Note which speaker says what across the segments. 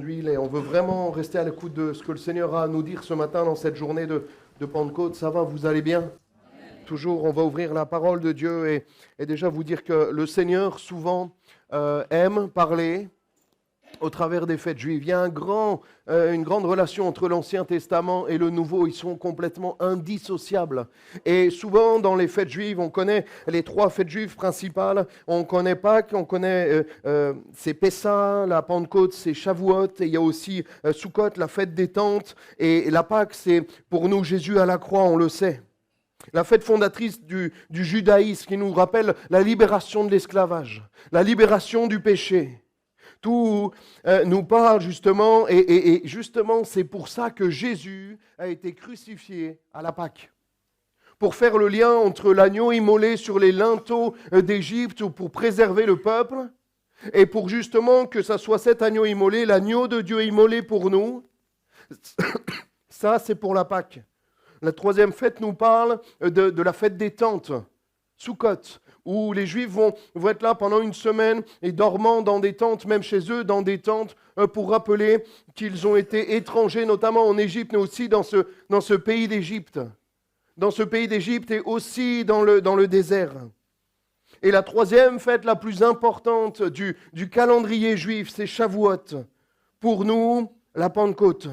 Speaker 1: d'huile et on veut vraiment rester à l'écoute de ce que le Seigneur a à nous dire ce matin dans cette journée de Pentecôte. Ça va, vous allez bien? Toujours, on va ouvrir la parole de Dieu et déjà vous dire que le Seigneur souvent aime parler au travers des fêtes juives. Il y a une grande relation entre l'Ancien Testament et le Nouveau. Ils sont complètement indissociables. Et souvent, dans les fêtes juives, on connaît les 3 fêtes juives principales. On connaît Pâques, on connaît c'est Pessah, la Pentecôte, c'est Shavuot. Et il y a aussi Sukkot, la fête des tentes. Et la Pâques, c'est pour nous Jésus à la croix, on le sait. La fête fondatrice du judaïsme qui nous rappelle la libération de l'esclavage, la libération du péché. Tout nous parle justement, et justement c'est pour ça que Jésus a été crucifié à la Pâque. Pour faire le lien entre l'agneau immolé sur les linteaux d'Égypte pour préserver le peuple, et pour justement que ça soit cet agneau immolé, l'agneau de Dieu immolé pour nous. Ça c'est pour la Pâque. La 3e fête nous parle de la fête des tentes, Sukkot, où les Juifs vont être là pendant une semaine et dormant dans des tentes, même chez eux, dans des tentes, pour rappeler qu'ils ont été étrangers, notamment en Égypte, mais aussi dans ce pays d'Égypte. Dans ce pays d'Égypte et aussi dans le désert. Et la 3e fête la plus importante du calendrier juif, c'est Shavuot. Pour nous, la Pentecôte.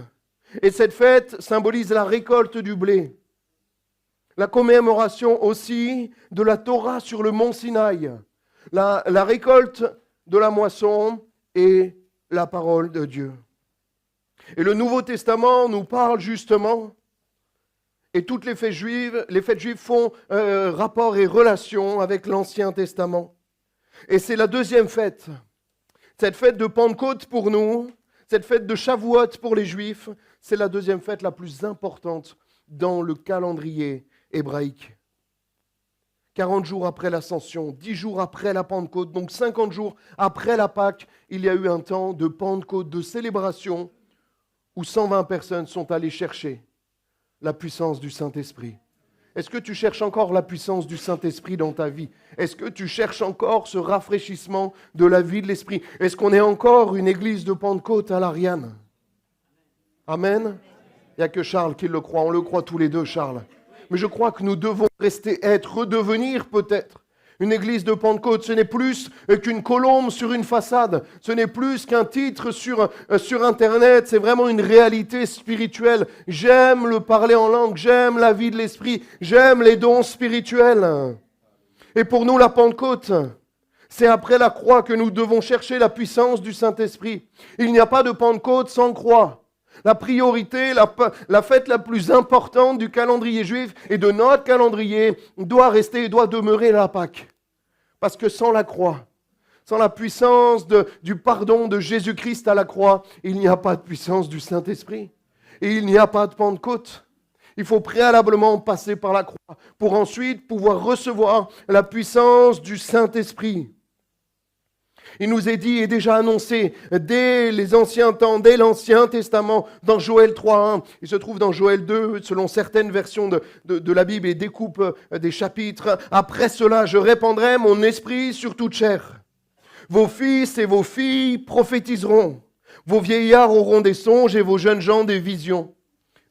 Speaker 1: Et cette fête symbolise la récolte du blé. La commémoration aussi de la Torah sur le mont Sinaï. La récolte de la moisson et la parole de Dieu. Et le Nouveau Testament nous parle justement, et toutes les fêtes juives font rapport et relation avec l'Ancien Testament. Et c'est la 2e fête. Cette fête de Pentecôte pour nous, cette fête de Shavuot pour les Juifs, c'est la 2e fête la plus importante dans le calendrier hébraïque. 40 jours après l'Ascension, 10 jours après la Pentecôte, donc 50 jours après la Pâque, il y a eu un temps de Pentecôte, de célébration, où 120 personnes sont allées chercher la puissance du Saint-Esprit. Est-ce que tu cherches encore la puissance du Saint-Esprit dans ta vie? Est-ce que tu cherches encore ce rafraîchissement de la vie de l'Esprit? Est-ce qu'on est encore une église de Pentecôte à l'Ariane? Amen. Il n'y a que Charles qui le croit. On le croit tous les deux, Charles. Mais je crois que nous devons redevenir peut-être une église de Pentecôte. Ce n'est plus qu'une colombe sur une façade. Ce n'est plus qu'un titre sur Internet. C'est vraiment une réalité spirituelle. J'aime le parler en langue. J'aime la vie de l'esprit. J'aime les dons spirituels. Et pour nous, la Pentecôte, c'est après la croix que nous devons chercher la puissance du Saint-Esprit. Il n'y a pas de Pentecôte sans croix. La priorité, la fête la plus importante du calendrier juif et de notre calendrier doit rester et doit demeurer la Pâque. Parce que sans la croix, sans la puissance du pardon de Jésus-Christ à la croix, il n'y a pas de puissance du Saint-Esprit. Et il n'y a pas de Pentecôte. Il faut préalablement passer par la croix pour ensuite pouvoir recevoir la puissance du Saint-Esprit. Il nous est dit et déjà annoncé dès les anciens temps, dès l'Ancien Testament, dans Joël 3.1. Il se trouve dans Joël 2, selon certaines versions de la Bible et découpe des chapitres. Après cela, je répandrai mon esprit sur toute chair. Vos fils et vos filles prophétiseront. Vos vieillards auront des songes et vos jeunes gens des visions.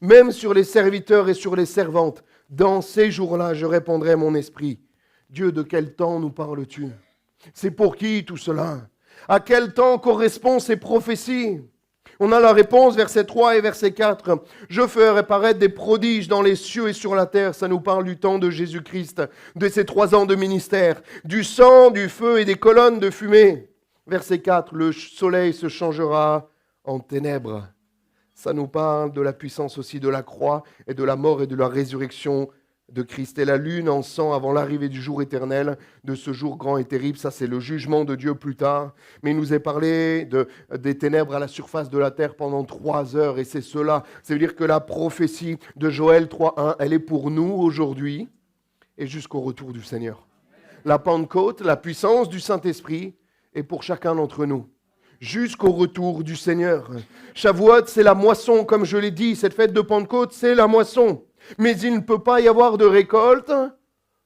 Speaker 1: Même sur les serviteurs et sur les servantes. Dans ces jours-là, je répandrai mon esprit. Dieu, de quel temps nous parles-tu ? C'est pour qui tout cela? À quel temps correspondent ces prophéties? On a la réponse, verset 3 et verset 4. Je ferai paraître des prodiges dans les cieux et sur la terre. Ça nous parle du temps de Jésus-Christ, de ses 3 ans de ministère. Du sang, du feu et des colonnes de fumée. Verset 4. Le soleil se changera en ténèbres. Ça nous parle de la puissance aussi de la croix et de la mort et de la résurrection de Christ. Et la lune en sang avant l'arrivée du jour éternel, de ce jour grand et terrible. Ça, c'est le jugement de Dieu plus tard. Mais il nous est parlé des ténèbres à la surface de la terre pendant 3 heures. Et c'est cela. Ça veut dire que la prophétie de Joël 3.1, elle est pour nous aujourd'hui et jusqu'au retour du Seigneur. La Pentecôte, la puissance du Saint-Esprit est pour chacun d'entre nous. Jusqu'au retour du Seigneur. Shavuot, c'est la moisson, comme je l'ai dit. Cette fête de Pentecôte, c'est la moisson. Mais il ne peut pas y avoir de récolte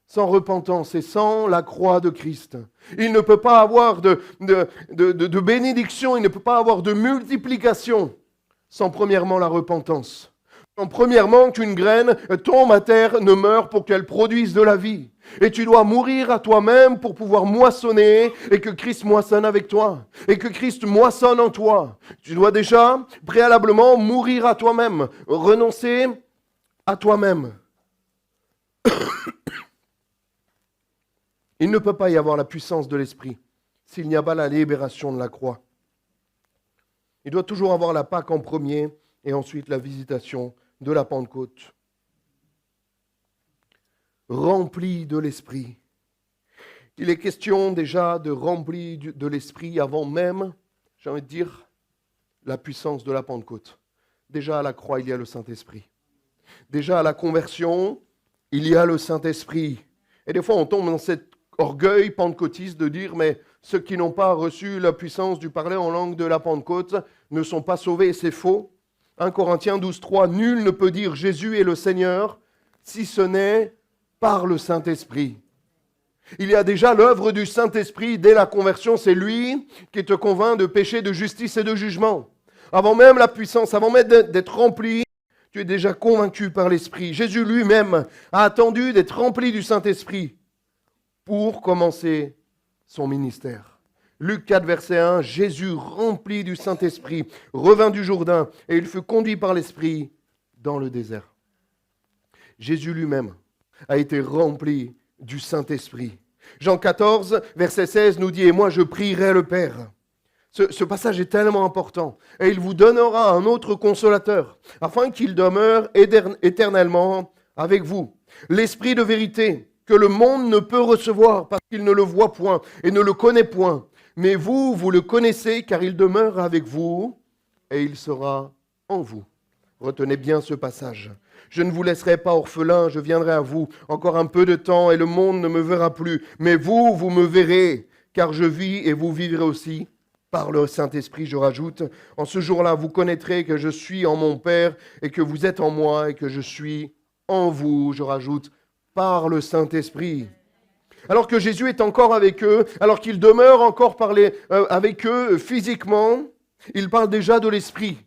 Speaker 1: sans repentance et sans la croix de Christ. Il ne peut pas avoir de bénédiction, il ne peut pas avoir de multiplication sans premièrement la repentance. Sans premièrement qu'une graine tombe à terre, ne meure pour qu'elle produise de la vie. Et tu dois mourir à toi-même pour pouvoir moissonner et que Christ moissonne avec toi. Et que Christ moissonne en toi. Tu dois déjà préalablement mourir à toi-même, renoncer à toi-même. Il ne peut pas y avoir la puissance de l'Esprit s'il n'y a pas la libération de la croix. Il doit toujours avoir la Pâque en premier et ensuite la visitation de la Pentecôte. Rempli de l'Esprit. Il est question déjà de rempli de l'Esprit avant même, j'ai envie de dire, la puissance de la Pentecôte. Déjà à la croix, il y a le Saint-Esprit. Déjà à la conversion, il y a le Saint-Esprit. Et des fois, on tombe dans cet orgueil pentecôtiste de dire, mais ceux qui n'ont pas reçu la puissance du parler en langue de la Pentecôte ne sont pas sauvés. C'est faux. 1 Corinthiens 12:3, nul ne peut dire Jésus est le Seigneur si ce n'est par le Saint-Esprit. Il y a déjà l'œuvre du Saint-Esprit dès la conversion. C'est lui qui te convainc de péché, de justice et de jugement. Avant même la puissance, avant même d'être rempli, tu es déjà convaincu par l'Esprit. Jésus lui-même a attendu d'être rempli du Saint-Esprit pour commencer son ministère. Luc 4, verset 1, Jésus, rempli du Saint-Esprit, revint du Jourdain et il fut conduit par l'Esprit dans le désert. Jésus lui-même a été rempli du Saint-Esprit. Jean 14, verset 16 nous dit « Et moi je prierai le Père ». Ce passage est tellement important. « Et il vous donnera un autre consolateur, afin qu'il demeure éternellement avec vous. L'Esprit de vérité, que le monde ne peut recevoir, parce qu'il ne le voit point et ne le connaît point. Mais vous, vous le connaissez, car il demeure avec vous, et il sera en vous. » Retenez bien ce passage. « Je ne vous laisserai pas orphelin, je viendrai à vous. Encore un peu de temps, et le monde ne me verra plus. Mais vous, vous me verrez, car je vis et vous vivrez aussi. » Par le Saint-Esprit, je rajoute, « En ce jour-là, vous connaîtrez que je suis en mon Père, et que vous êtes en moi, et que je suis en vous. » Je rajoute, « Par le Saint-Esprit. » Alors que Jésus est encore avec eux, alors qu'il demeure encore avec eux physiquement, il parle déjà de l'Esprit.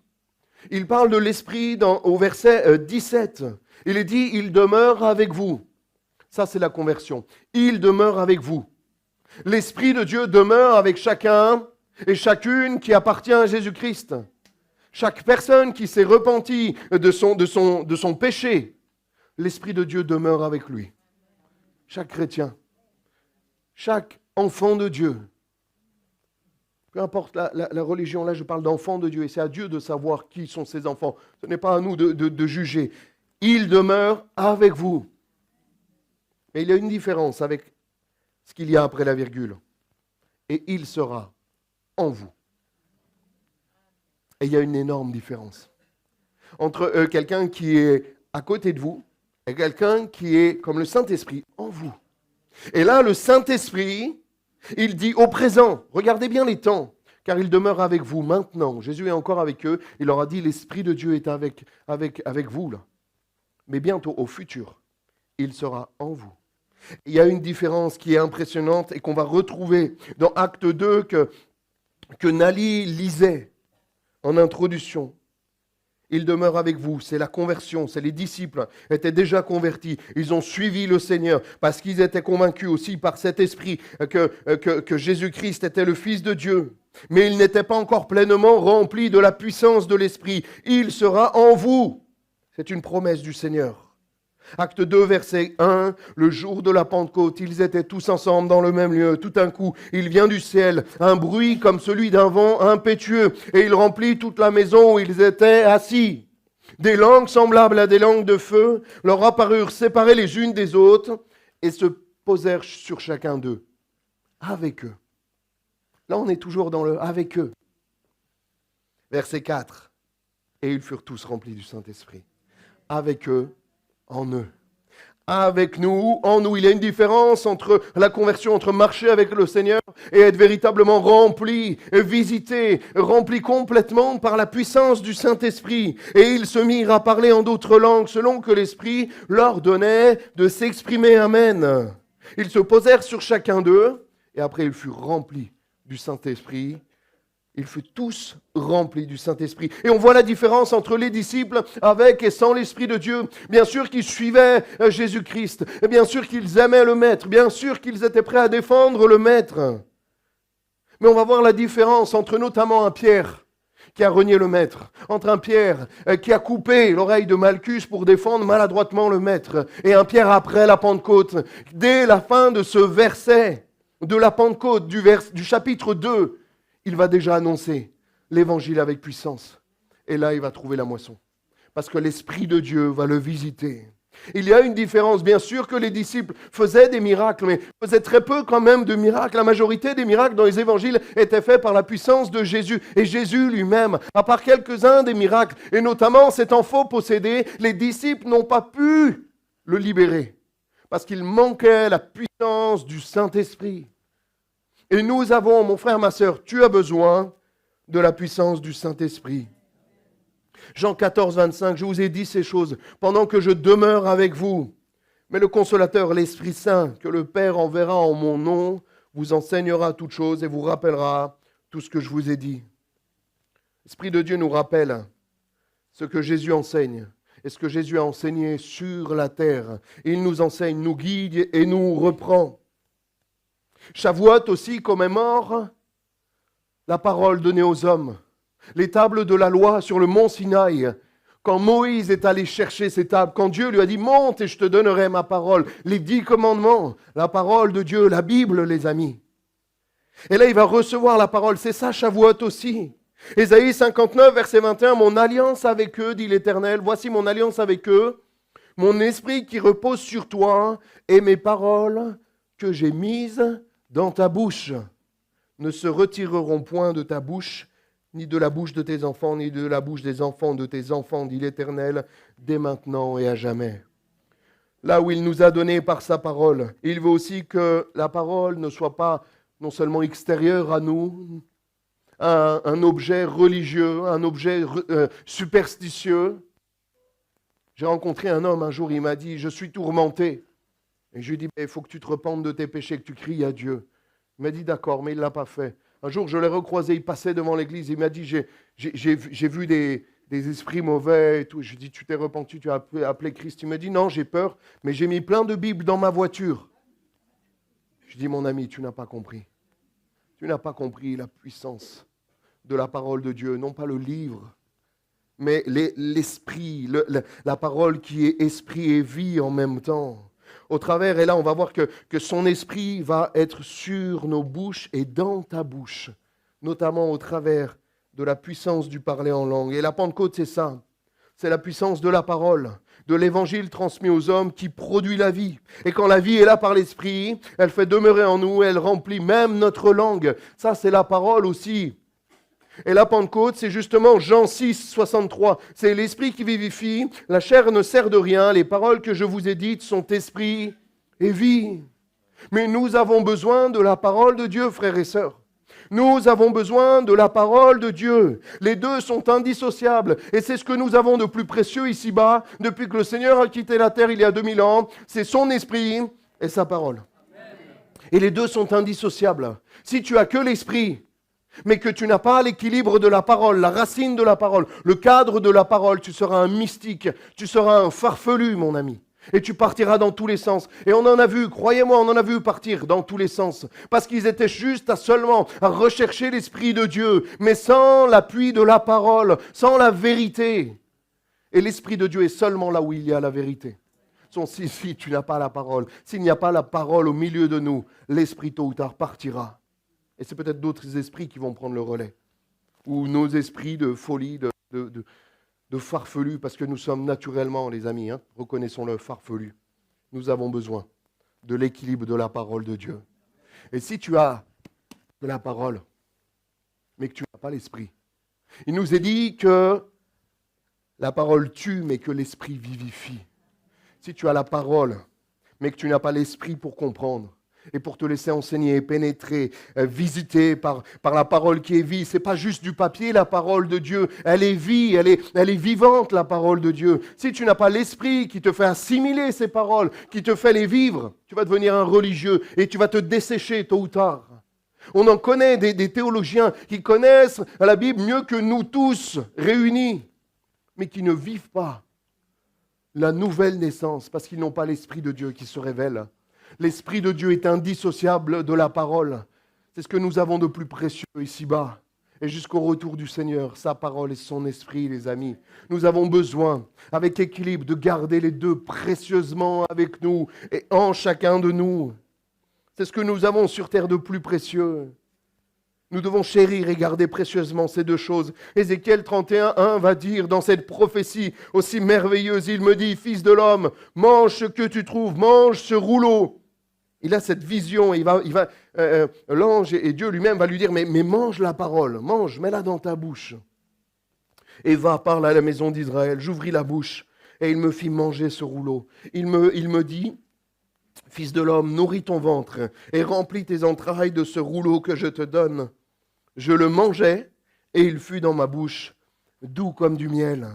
Speaker 1: Il parle de l'Esprit au verset 17. Il est dit, il demeure avec vous. Ça, c'est la conversion. Il demeure avec vous. L'Esprit de Dieu demeure avec chacun et chacune qui appartient à Jésus-Christ. Chaque personne qui s'est repentie de son péché, l'Esprit de Dieu demeure avec lui. Chaque chrétien, chaque enfant de Dieu. Peu importe la religion, là je parle d'enfants de Dieu et c'est à Dieu de savoir qui sont ses enfants. Ce n'est pas à nous de juger. Il demeure avec vous. Mais il y a une différence avec ce qu'il y a après la virgule. Et il sera en vous. Et il y a une énorme différence entre quelqu'un qui est à côté de vous et quelqu'un qui est comme le Saint-Esprit en vous. Et là, le Saint-Esprit, il dit au présent, regardez bien les temps, car il demeure avec vous maintenant. Jésus est encore avec eux. Il leur a dit, l'Esprit de Dieu est avec vous, là. Mais bientôt, au futur, il sera en vous. Il y a une différence qui est impressionnante et qu'on va retrouver dans Acte 2 que Nali lisait en introduction. Il demeure avec vous, c'est la conversion, c'est les disciples étaient déjà convertis, ils ont suivi le Seigneur parce qu'ils étaient convaincus aussi par cet esprit que Jésus-Christ était le Fils de Dieu. Mais ils n'étaient pas encore pleinement remplis de la puissance de l'Esprit. Il sera en vous. C'est une promesse du Seigneur. Acte 2, verset 1, le jour de la Pentecôte, ils étaient tous ensemble dans le même lieu. Tout d'un coup, il vient du ciel, un bruit comme celui d'un vent impétueux, et il remplit toute la maison où ils étaient assis. Des langues semblables à des langues de feu leur apparurent séparées les unes des autres et se posèrent sur chacun d'eux. Avec eux. Là, on est toujours dans le « avec eux ». Verset 4. Et ils furent tous remplis du Saint-Esprit. Avec eux, en eux. avec nous, en nous. Il y a une différence entre la conversion, entre marcher avec le Seigneur et être véritablement rempli, visité, rempli complètement par la puissance du Saint-Esprit. Et ils se mirent à parler en d'autres langues selon que l'Esprit leur donnait de s'exprimer. Amen. Ils se posèrent sur chacun d'eux et après ils furent remplis du Saint-Esprit. Ils furent tous remplis du Saint-Esprit. Et on voit la différence entre les disciples avec et sans l'Esprit de Dieu. Bien sûr qu'ils suivaient Jésus-Christ. Et bien sûr qu'ils aimaient le Maître. Bien sûr qu'ils étaient prêts à défendre le Maître. Mais on va voir la différence entre notamment un Pierre qui a renié le Maître, entre un Pierre qui a coupé l'oreille de Malchus pour défendre maladroitement le Maître, et un Pierre après la Pentecôte. Dès la fin de ce verset de la Pentecôte, du chapitre 2, il va déjà annoncer l'évangile avec puissance. Et là, il va trouver la moisson. Parce que l'Esprit de Dieu va le visiter. Il y a une différence. Bien sûr que les disciples faisaient des miracles, mais faisaient très peu quand même de miracles. La majorité des miracles dans les évangiles étaient faits par la puissance de Jésus. Et Jésus lui-même, à part quelques-uns des miracles, et notamment cet enfant possédé, les disciples n'ont pas pu le libérer. Parce qu'il manquait la puissance du Saint-Esprit. Et nous avons, mon frère, ma sœur, tu as besoin de la puissance du Saint-Esprit. Jean 14, 25, je vous ai dit ces choses pendant que je demeure avec vous. Mais le Consolateur, l'Esprit Saint, que le Père enverra en mon nom, vous enseignera toutes choses et vous rappellera tout ce que je vous ai dit. L'Esprit de Dieu nous rappelle ce que Jésus enseigne et ce que Jésus a enseigné sur la terre. Il nous enseigne, nous guide et nous reprend. Shavuot aussi commémore la parole donnée aux hommes, les tables de la loi sur le mont Sinaï. Quand Moïse est allé chercher ces tables, quand Dieu lui a dit « Monte et je te donnerai ma parole », les 10 commandements, la parole de Dieu, la Bible, les amis. Et là, il va recevoir la parole. C'est ça, Shavuot aussi. Ésaïe 59, verset 21, « Mon alliance avec eux, dit l'Éternel, voici mon alliance avec eux, mon esprit qui repose sur toi et mes paroles que j'ai mises dans ta bouche ne se retireront point de ta bouche, ni de la bouche de tes enfants, ni de la bouche des enfants de tes enfants, dit l'Éternel, dès maintenant et à jamais. » Là où il nous a donné par sa parole, il veut aussi que la parole ne soit pas non seulement extérieure à nous, un objet religieux, un objet superstitieux. J'ai rencontré un homme un jour, il m'a dit « Je suis tourmenté ». Et je lui ai dit, il faut que tu te repentes de tes péchés, que tu cries à Dieu. Il m'a dit, d'accord, mais il ne l'a pas fait. Un jour, je l'ai recroisé, il passait devant l'église, il m'a dit, j'ai vu des esprits mauvais et tout. Je lui ai dit, tu t'es repenti, tu as appelé Christ. Il m'a dit, non, j'ai peur, mais j'ai mis plein de Bibles dans ma voiture. Je lui ai dit, mon ami, tu n'as pas compris. Tu n'as pas compris la puissance de la parole de Dieu, non pas le livre, mais l'esprit, la parole qui est esprit et vie en même temps. Au travers, et là on va voir que son esprit va être sur nos bouches et dans ta bouche, notamment au travers de la puissance du parler en langue. Et la Pentecôte, c'est ça, c'est la puissance de la parole, de l'évangile transmis aux hommes qui produit la vie. Et quand la vie est là par l'esprit, elle fait demeurer en nous, elle remplit même notre langue. Ça, c'est la parole aussi. Et la Pentecôte, c'est justement Jean 6, 63. C'est l'esprit qui vivifie, la chair ne sert de rien, les paroles que je vous ai dites sont esprit et vie. Mais nous avons besoin de la parole de Dieu, frères et sœurs. Nous avons besoin de la parole de Dieu. Les deux sont indissociables. Et c'est ce que nous avons de plus précieux ici-bas, depuis que le Seigneur a quitté la terre il y a 2000 ans. C'est son esprit et sa parole. Et les deux sont indissociables. Si tu as que l'esprit, mais que tu n'as pas l'équilibre de la parole, la racine de la parole, le cadre de la parole, tu seras un mystique, tu seras un farfelu, mon ami. Et tu partiras dans tous les sens. Et on en a vu, croyez-moi, on en a vu partir dans tous les sens. Parce qu'ils étaient juste seulement à rechercher l'Esprit de Dieu, mais sans l'appui de la parole, sans la vérité. Et l'Esprit de Dieu est seulement là où il y a la vérité. Si tu n'as pas la parole, s'il n'y a pas la parole au milieu de nous, l'Esprit tôt ou tard partira. Et c'est peut-être d'autres esprits qui vont prendre le relais. Ou nos esprits de folie, de farfelus, parce que nous sommes naturellement, les amis, reconnaissons-le, farfelus. Nous avons besoin de l'équilibre de la parole de Dieu. Et si tu as de la parole, mais que tu n'as pas l'esprit, il nous est dit que la parole tue, mais que l'esprit vivifie. Si tu as la parole, mais que tu n'as pas l'esprit pour comprendre. Et pour te laisser enseigner, pénétrer, visiter par la parole qui est vie. Ce n'est pas juste du papier, la parole de Dieu. Elle est vie, elle est vivante, la parole de Dieu. Si tu n'as pas l'esprit qui te fait assimiler ces paroles, qui te fait les vivre, tu vas devenir un religieux et tu vas te dessécher tôt ou tard. On en connaît des théologiens qui connaissent la Bible mieux que nous tous réunis, mais qui ne vivent pas la nouvelle naissance parce qu'ils n'ont pas l'Esprit de Dieu qui se révèle. L'Esprit de Dieu est indissociable de la parole. C'est ce que nous avons de plus précieux ici-bas. Et jusqu'au retour du Seigneur, sa parole et son esprit, les amis. Nous avons besoin, avec équilibre, de garder les deux précieusement avec nous et en chacun de nous. C'est ce que nous avons sur terre de plus précieux. Nous devons chérir et garder précieusement ces deux choses. Ézéchiel 31:1 va dire dans cette prophétie aussi merveilleuse, il me dit, fils de l'homme, mange ce que tu trouves, mange ce rouleau. Il a cette vision, l'ange et Dieu lui-même va lui dire, mais mange la parole, mange, mets-la dans ta bouche. Et va, parle à la maison d'Israël. J'ouvris la bouche et il me fit manger ce rouleau. Il me dit, fils de l'homme, nourris ton ventre et remplis tes entrailles de ce rouleau que je te donne. Je le mangeai et il fut dans ma bouche, doux comme du miel.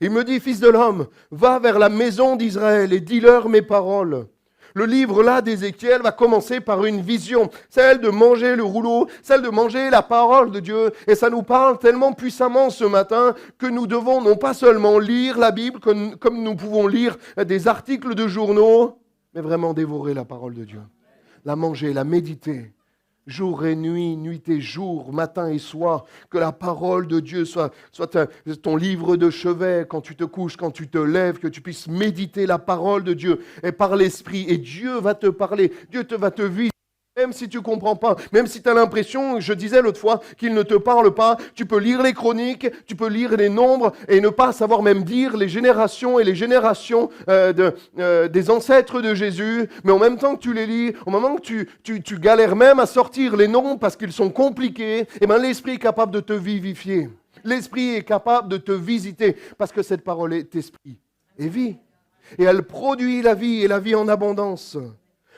Speaker 1: Il me dit, fils de l'homme, va vers la maison d'Israël et dis-leur mes paroles. Le livre là d'Ézéchiel va commencer par une vision, celle de manger le rouleau, celle de manger la parole de Dieu. Et ça nous parle tellement puissamment ce matin que nous devons non pas seulement lire la Bible comme nous pouvons lire des articles de journaux, mais vraiment dévorer la parole de Dieu. La manger, la méditer. Jour et nuit, nuit et jour, matin et soir, que la parole de Dieu soit ton livre de chevet quand tu te couches, quand tu te lèves, que tu puisses méditer la parole de Dieu et par l'Esprit. Et Dieu va te parler, Dieu va te visiter. Même si tu ne comprends pas, même si tu as l'impression, je disais l'autre fois, qu'il ne te parle pas, tu peux lire les chroniques, tu peux lire les nombres et ne pas savoir même dire les générations et les générations des ancêtres de Jésus. Mais en même temps que tu les lis, au moment que tu galères même à sortir les noms parce qu'ils sont compliqués, eh bien, l'Esprit est capable de te vivifier. L'Esprit est capable de te visiter parce que cette parole est esprit et vie. Et elle produit la vie et la vie en abondance.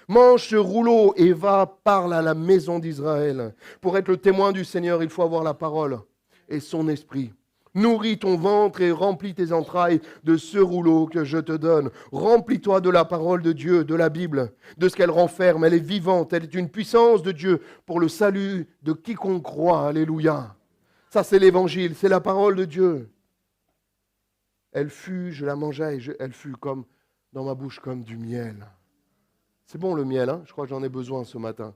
Speaker 1: Mange ce rouleau et va, parle à la maison d'Israël. Pour être le témoin du Seigneur, il faut avoir la parole et son esprit. Nourris ton ventre et remplis tes entrailles de ce rouleau que je te donne. Remplis-toi de la parole de Dieu, de la Bible, de ce qu'elle renferme. Elle est vivante, elle est une puissance de Dieu pour le salut de quiconque croit. Alléluia. Ça, c'est l'évangile, c'est la parole de Dieu. Elle fut, je la mangeai, elle fut comme dans ma bouche comme du miel. C'est bon le miel, hein? Je crois que j'en ai besoin ce matin.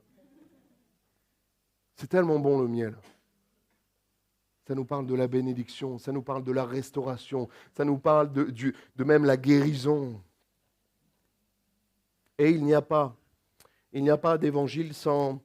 Speaker 1: C'est tellement bon le miel. Ça nous parle de la bénédiction, ça nous parle de la restauration, ça nous parle de même la guérison. Et il n'y a pas d'évangile sans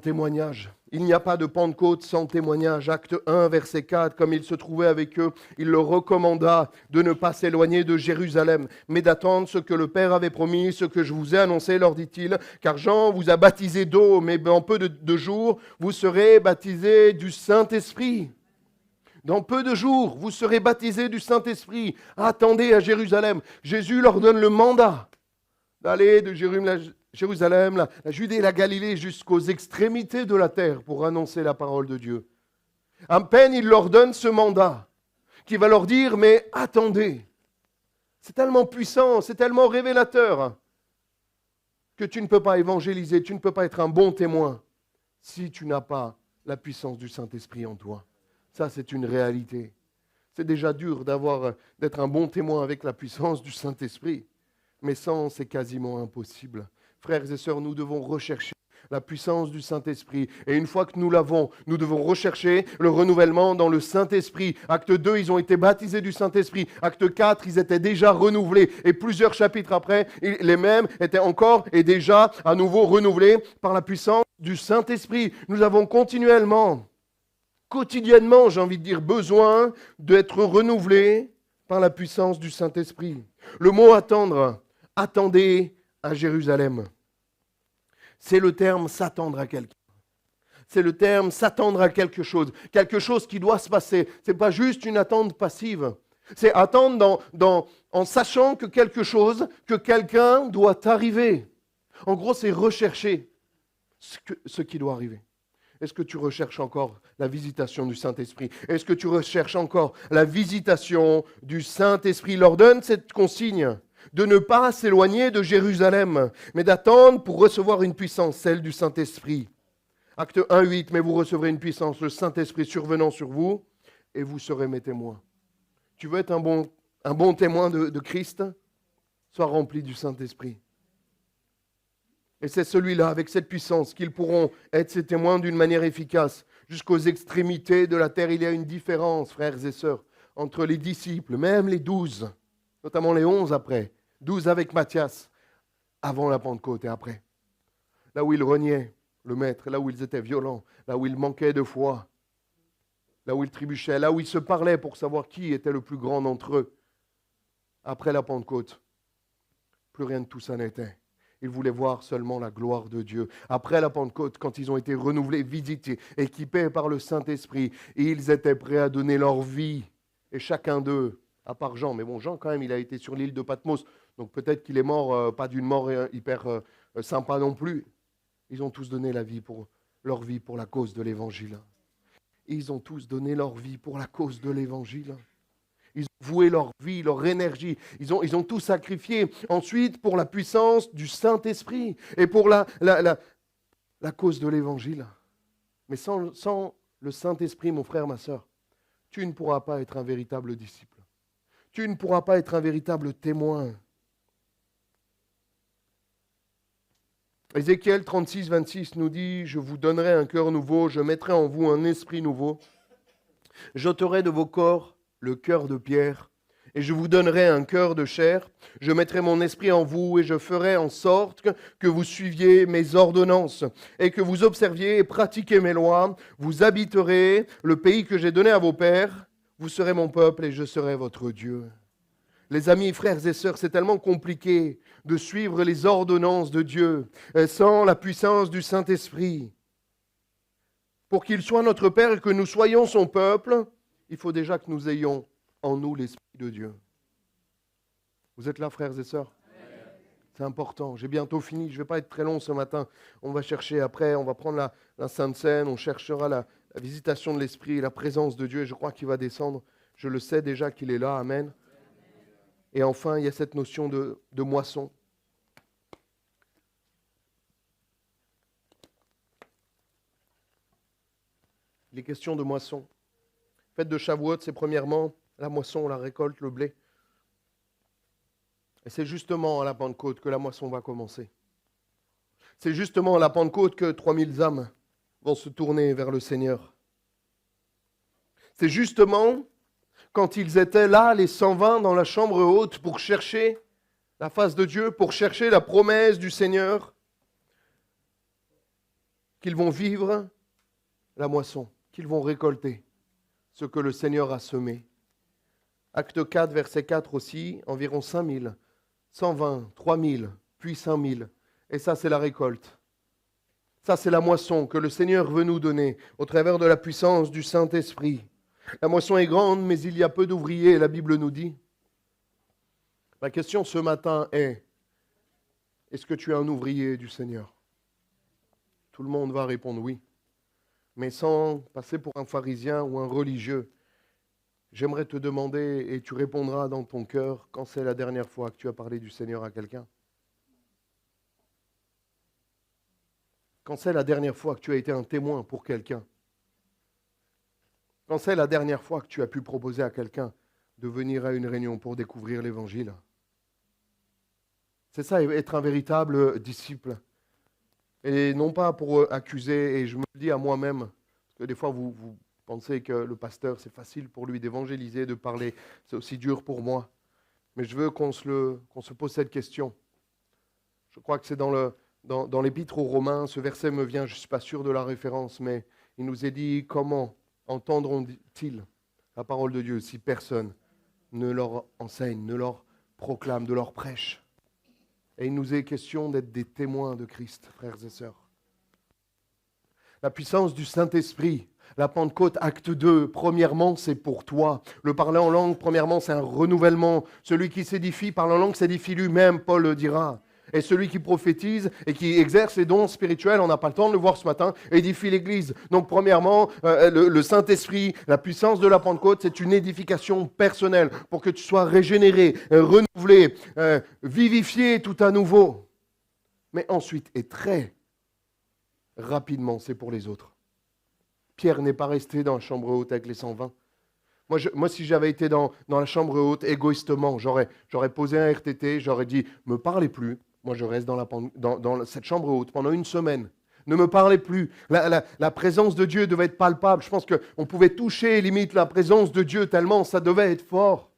Speaker 1: témoignage. Il n'y a pas de Pentecôte sans témoignage. Acte 1, verset 4, comme il se trouvait avec eux, il leur recommanda de ne pas s'éloigner de Jérusalem, mais d'attendre ce que le Père avait promis, ce que je vous ai annoncé, leur dit-il, car Jean vous a baptisé d'eau, mais en peu de jours, vous serez baptisés du Saint-Esprit. Dans peu de jours, vous serez baptisés du Saint-Esprit. Attendez à Jérusalem. Jésus leur donne le mandat d'aller de Jérusalem, la Judée et la Galilée jusqu'aux extrémités de la terre pour annoncer la parole de Dieu. À peine il leur donne ce mandat qui va leur dire, mais attendez, c'est tellement puissant, c'est tellement révélateur que tu ne peux pas évangéliser, tu ne peux pas être un bon témoin si tu n'as pas la puissance du Saint-Esprit en toi. Ça, c'est une réalité. C'est déjà dur d'être un bon témoin avec la puissance du Saint-Esprit, mais sans, c'est quasiment impossible. Frères et sœurs, nous devons rechercher la puissance du Saint-Esprit. Et une fois que nous l'avons, nous devons rechercher le renouvellement dans le Saint-Esprit. Acte 2, ils ont été baptisés du Saint-Esprit. Acte 4, ils étaient déjà renouvelés. Et plusieurs chapitres après, les mêmes étaient encore et déjà à nouveau renouvelés par la puissance du Saint-Esprit. Nous avons quotidiennement, j'ai envie de dire, besoin d'être renouvelés par la puissance du Saint-Esprit. Le mot attendre, attendez à Jérusalem. C'est le terme s'attendre à quelqu'un. C'est le terme s'attendre à quelque chose qui doit se passer. Ce n'est pas juste une attente passive. C'est attendre en sachant que quelque chose, que quelqu'un doit arriver. En gros, c'est rechercher ce qui doit arriver. Est-ce que tu recherches encore la visitation du Saint-Esprit? Est-ce que tu recherches encore la visitation du Saint-Esprit? Il leur donne cette consigne de ne pas s'éloigner de Jérusalem, mais d'attendre pour recevoir une puissance, celle du Saint-Esprit. Acte 1, 8, mais vous recevrez une puissance, le Saint-Esprit survenant sur vous, et vous serez mes témoins. Tu veux être un bon témoin de Christ? Sois rempli du Saint-Esprit. Et c'est celui-là, avec cette puissance, qu'ils pourront être ses témoins d'une manière efficace. Jusqu'aux extrémités de la terre, il y a une différence, frères et sœurs, entre les disciples, même les 12, notamment les 11 après, 12 avec Matthias, avant la Pentecôte et après. Là où ils reniaient le Maître, là où ils étaient violents, là où ils manquaient de foi, là où ils trébuchaient, là où ils se parlaient pour savoir qui était le plus grand d'entre eux. Après la Pentecôte, plus rien de tout ça n'était. Ils voulaient voir seulement la gloire de Dieu. Après la Pentecôte, quand ils ont été renouvelés, visités, équipés par le Saint-Esprit, ils étaient prêts à donner leur vie. Et chacun d'eux, à part Jean, mais bon, Jean quand même, il a été sur l'île de Patmos, donc peut-être qu'il est mort, pas d'une mort hyper sympa non plus. Ils ont tous donné leur vie pour la cause de l'Évangile. Ils ont tous donné leur vie pour la cause de l'Évangile. Ils ont voué leur vie, leur énergie. Ils ont tout sacrifié. Ensuite, pour la puissance du Saint-Esprit et pour la cause de l'Évangile. Mais sans le Saint-Esprit, mon frère, ma sœur, tu ne pourras pas être un véritable disciple. Tu ne pourras pas être un véritable témoin. Ézéchiel 36, 26 nous dit « Je vous donnerai un cœur nouveau, je mettrai en vous un esprit nouveau. J'ôterai de vos corps le cœur de pierre, et je vous donnerai un cœur de chair. Je mettrai mon esprit en vous, et je ferai en sorte que vous suiviez mes ordonnances, et que vous observiez et pratiquiez mes lois. Vous habiterez le pays que j'ai donné à vos pères. Vous serez mon peuple, et je serai votre Dieu. » Les amis, frères et sœurs, c'est tellement compliqué de suivre les ordonnances de Dieu sans la puissance du Saint-Esprit. Pour qu'il soit notre Père et que nous soyons son peuple, il faut déjà que nous ayons en nous l'Esprit de Dieu. Vous êtes là, frères et sœurs? C'est important. J'ai bientôt fini. Je ne vais pas être très long ce matin. On va chercher après, on va prendre la Sainte Seine, on cherchera la visitation de l'Esprit et la présence de Dieu. Et je crois qu'il va descendre. Je le sais déjà qu'il est là. Amen. Et enfin, il y a cette notion de moisson. Les questions de moisson. Fête de Shavuot, c'est premièrement la moisson, la récolte, le blé. Et c'est justement à la Pentecôte que la moisson va commencer. C'est justement à la Pentecôte que 3000 âmes vont se tourner vers le Seigneur. C'est justement quand ils étaient là, les 120 dans la chambre haute, pour chercher la face de Dieu, pour chercher la promesse du Seigneur, qu'ils vont vivre la moisson, qu'ils vont récolter ce que le Seigneur a semé. Acte 4, verset 4 aussi, environ 5000, 120, 3000, puis 5000. Et ça, c'est la récolte. Ça, c'est la moisson que le Seigneur veut nous donner au travers de la puissance du Saint-Esprit. La moisson est grande, mais il y a peu d'ouvriers, la Bible nous dit. La question ce matin est, est-ce que tu es un ouvrier du Seigneur? Tout le monde va répondre oui. Mais sans passer pour un pharisien ou un religieux, j'aimerais te demander, et tu répondras dans ton cœur, quand c'est la dernière fois que tu as parlé du Seigneur à quelqu'un? Quand c'est la dernière fois que tu as été un témoin pour quelqu'un? Quand c'est la dernière fois que tu as pu proposer à quelqu'un de venir à une réunion pour découvrir l'Évangile? C'est ça, être un véritable disciple. Et non pas pour accuser, et je me le dis à moi-même, parce que des fois vous pensez que le pasteur, c'est facile pour lui d'évangéliser, de parler, c'est aussi dur pour moi. Mais je veux qu'on se pose cette question. Je crois que c'est dans l'Épître aux Romains, ce verset me vient, je ne suis pas sûr de la référence, mais il nous est dit, comment entendront-ils la parole de Dieu si personne ne leur enseigne, ne leur proclame, ne leur prêche? Et il nous est question d'être des témoins de Christ, frères et sœurs. La puissance du Saint-Esprit La Pentecôte, acte 2, premièrement, c'est pour toi. Le parler en langue, premièrement, c'est un renouvellement. Celui qui s'édifie, parle en langue, s'édifie lui-même, Paul le dira. Et celui qui prophétise et qui exerce les dons spirituels, on n'a pas le temps de le voir ce matin, édifie l'Église. Donc premièrement, le Saint-Esprit, la puissance de la Pentecôte, c'est une édification personnelle pour que tu sois régénéré, renouvelé, vivifié tout à nouveau. Mais ensuite, et très rapidement, c'est pour les autres. Pierre n'est pas resté dans la chambre haute avec les 120. Moi, si j'avais été dans la chambre haute égoïstement, j'aurais posé un RTT, j'aurais dit, me parlez plus. Moi, je reste dans cette chambre haute pendant une semaine. Ne me parlez plus. La présence de Dieu devait être palpable. Je pense qu'on pouvait toucher, limite, la présence de Dieu tellement ça devait être fort.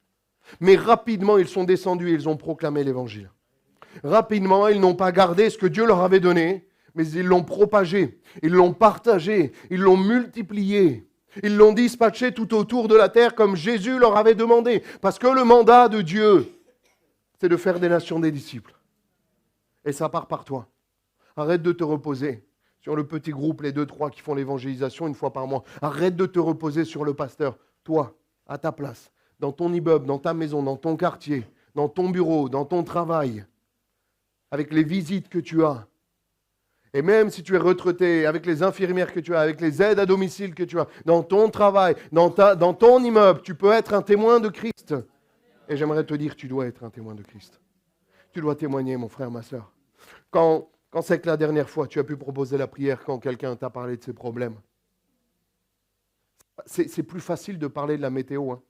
Speaker 1: Mais rapidement, ils sont descendus et ils ont proclamé l'Évangile. Rapidement, ils n'ont pas gardé ce que Dieu leur avait donné, mais ils l'ont propagé, ils l'ont partagé, ils l'ont multiplié. Ils l'ont dispatché tout autour de la terre comme Jésus leur avait demandé. Parce que le mandat de Dieu, c'est de faire des nations des disciples. Et ça part par toi. Arrête de te reposer sur le petit groupe, les 2-3 qui font l'évangélisation une fois par mois. Arrête de te reposer sur le pasteur. Toi, à ta place, dans ton immeuble, dans ta maison, dans ton quartier, dans ton bureau, dans ton travail, avec les visites que tu as. Et même si tu es retraité, avec les infirmières que tu as, avec les aides à domicile que tu as, dans ton travail, dans ton immeuble, tu peux être un témoin de Christ. Et j'aimerais te dire, tu dois être un témoin de Christ. Tu dois témoigner, mon frère, ma soeur. Quand c'est que la dernière fois, tu as pu proposer la prière quand quelqu'un t'a parlé de ses problèmes? C'est plus facile de parler de la météo. Hein.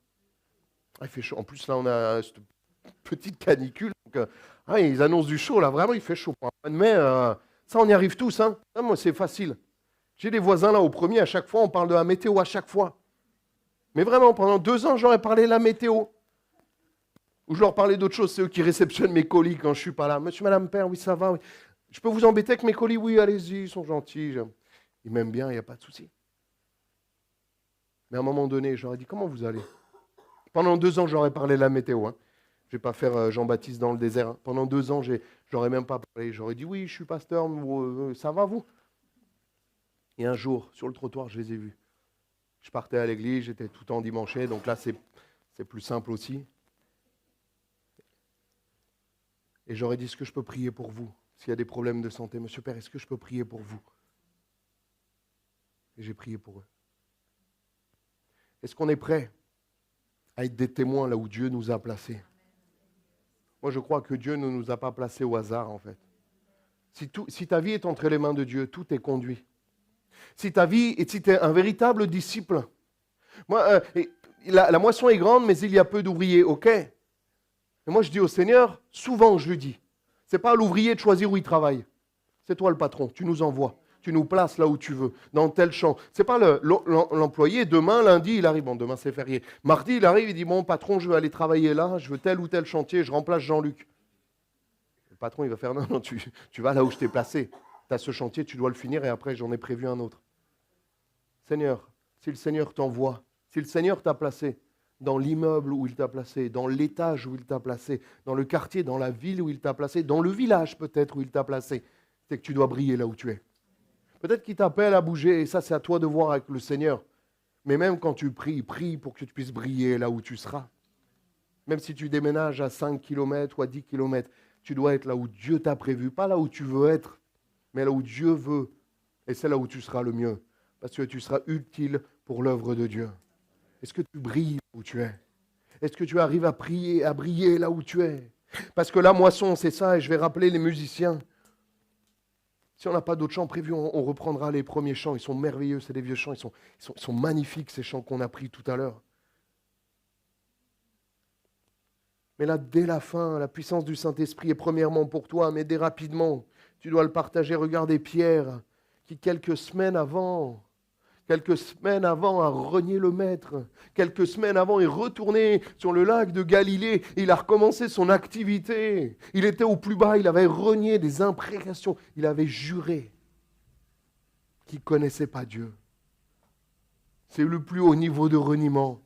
Speaker 1: Il fait chaud. En plus, là, on a cette petite canicule. Donc, ils annoncent du chaud, là. Vraiment, il fait chaud. Mais ça, on y arrive tous. Hein. Moi, c'est facile. J'ai des voisins, là, au premier, à chaque fois, on parle de la météo à chaque fois. Mais vraiment, pendant 2 ans, j'aurais parlé de la météo. Ou je leur parlais d'autre chose, c'est eux qui réceptionnent mes colis quand je ne suis pas là. Monsieur, madame, père, oui, ça va. Oui. Je peux vous embêter avec mes colis? Oui, allez-y, ils sont gentils. Ils m'aiment bien, il n'y a pas de souci. Mais à un moment donné, j'aurais dit, comment vous allez? Pendant 2 ans, j'aurais parlé de la météo. Hein. Je ne vais pas faire Jean-Baptiste dans le désert. Hein. Pendant 2 ans, je n'aurais même pas parlé. J'aurais dit, oui, je suis pasteur, ça va vous? Et un jour, sur le trottoir, je les ai vus. Je partais à l'église, j'étais tout en dimanche, donc là, c'est plus simple aussi. Et j'aurais dit, est-ce que je peux prier pour vous? S'il y a des problèmes de santé, Monsieur Père, est-ce que je peux prier pour vous? Et j'ai prié pour eux. Est-ce qu'on est prêt à être des témoins là où Dieu nous a placés? Moi, je crois que Dieu ne nous a pas placés au hasard, en fait. Si ta vie est entre les mains de Dieu, tout est conduit. Si ta vie, et si tu es un véritable disciple, moi, la moisson est grande, mais il y a peu d'ouvriers, ok? Et moi, je dis au Seigneur, souvent je lui dis, c'est pas à l'ouvrier de choisir où il travaille. C'est toi le patron, tu nous envoies, tu nous places là où tu veux, dans tel champ. C'est pas l'employé, demain, lundi, il arrive, bon, demain c'est férié. Mardi, il arrive, il dit, bon, patron, je veux aller travailler là, je veux tel ou tel chantier, je remplace Jean-Luc. Le patron, il va faire, non, tu vas là où je t'ai placé. Tu as ce chantier, tu dois le finir et après, j'en ai prévu un autre. Seigneur, si le Seigneur t'envoie, si le Seigneur t'a placé, dans l'immeuble où il t'a placé, dans l'étage où il t'a placé, dans le quartier, dans la ville où il t'a placé, dans le village peut-être où il t'a placé, c'est que tu dois briller là où tu es. Peut-être qu'il t'appelle à bouger, et ça c'est à toi de voir avec le Seigneur. Mais même quand tu pries, prie pour que tu puisses briller là où tu seras. Même si tu déménages à 5 km ou à 10 km, tu dois être là où Dieu t'a prévu, pas là où tu veux être, mais là où Dieu veut. Et c'est là où tu seras le mieux, parce que tu seras utile pour l'œuvre de Dieu. Est-ce que tu brilles où tu es? Est-ce que tu arrives à prier, à briller là où tu es? Parce que la moisson, c'est ça, et je vais rappeler les musiciens. Si on n'a pas d'autres chants prévus, on reprendra les premiers chants. Ils sont merveilleux, c'est des vieux chants, ils sont magnifiques, ces chants qu'on a pris tout à l'heure. Mais là, dès la fin, la puissance du Saint-Esprit est premièrement pour toi, mais dès rapidement, tu dois le partager. Regardez Pierre, qui quelques semaines avant a renié le Maître. Quelques semaines avant est retourné sur le lac de Galilée. Il a recommencé son activité. Il était au plus bas, il avait renié des imprécations. Il avait juré qu'il ne connaissait pas Dieu. C'est le plus haut niveau de reniement.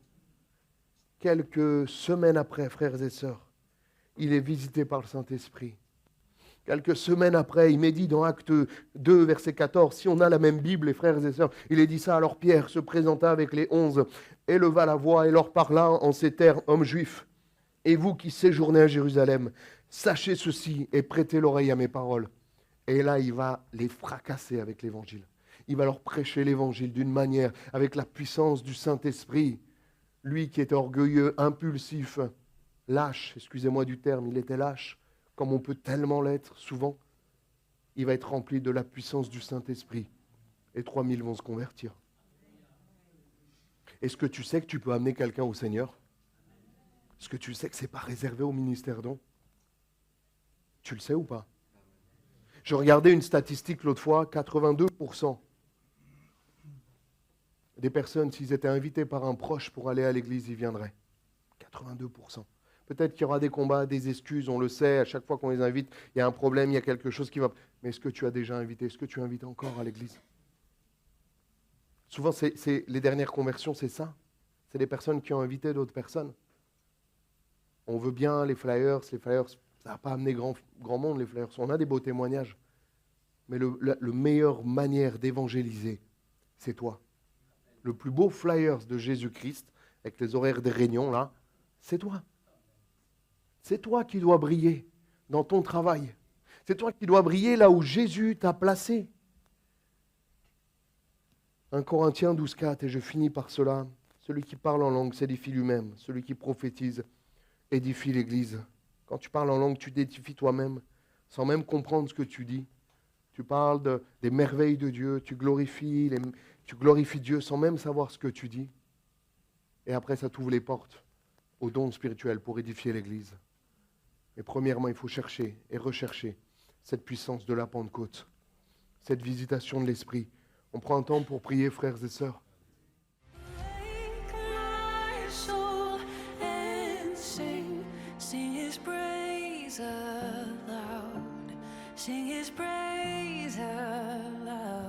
Speaker 1: Quelques semaines après, frères et sœurs, il est visité par le Saint-Esprit. Quelques semaines après, il médite dans Acte 2, verset 14. Si on a la même Bible, les frères et sœurs, il est dit ça. Alors Pierre se présenta avec les 11, éleva la voix et leur parla en ces termes, hommes juifs. Et vous qui séjournez à Jérusalem, sachez ceci et prêtez l'oreille à mes paroles. Et là, il va les fracasser avec l'évangile. Il va leur prêcher l'évangile d'une manière, avec la puissance du Saint-Esprit. Lui qui était orgueilleux, impulsif, lâche, excusez-moi du terme, il était lâche, comme on peut tellement l'être souvent, il va être rempli de la puissance du Saint-Esprit. Et 3000 vont se convertir. Est-ce que tu sais que tu peux amener quelqu'un au Seigneur? Est-ce que tu sais que ce n'est pas réservé au ministère don? Tu le sais ou pas? Je regardais une statistique l'autre fois, 82% des personnes, s'ils étaient invités par un proche pour aller à l'église, ils viendraient. 82%. Peut-être qu'il y aura des combats, des excuses, on le sait, à chaque fois qu'on les invite, il y a un problème, il y a quelque chose qui va... Mais est-ce que tu as déjà invité? Est-ce que tu invites encore à l'église? Souvent, les dernières conversions, c'est ça. C'est des personnes qui ont invité d'autres personnes. On veut bien les flyers, ça n'a pas amené grand monde, les flyers. On a des beaux témoignages. Mais la meilleure manière d'évangéliser, c'est toi. Le plus beau flyers de Jésus-Christ, avec les horaires des réunions, là, c'est toi. C'est toi qui dois briller dans ton travail. C'est toi qui dois briller là où Jésus t'a placé. 1 Corinthiens 12,4, et je finis par cela. Celui qui parle en langue s'édifie lui-même. Celui qui prophétise édifie l'Église. Quand tu parles en langue, tu t'édifies toi-même, sans même comprendre ce que tu dis. Tu parles des merveilles de Dieu, tu glorifies Dieu sans même savoir ce que tu dis. Et après, ça t'ouvre les portes aux dons spirituels pour édifier l'Église. Mais premièrement, il faut chercher et rechercher cette puissance de la Pentecôte, cette visitation de l'Esprit. On prend un temps pour prier, frères et sœurs.
Speaker 2: Sing his praise aloud.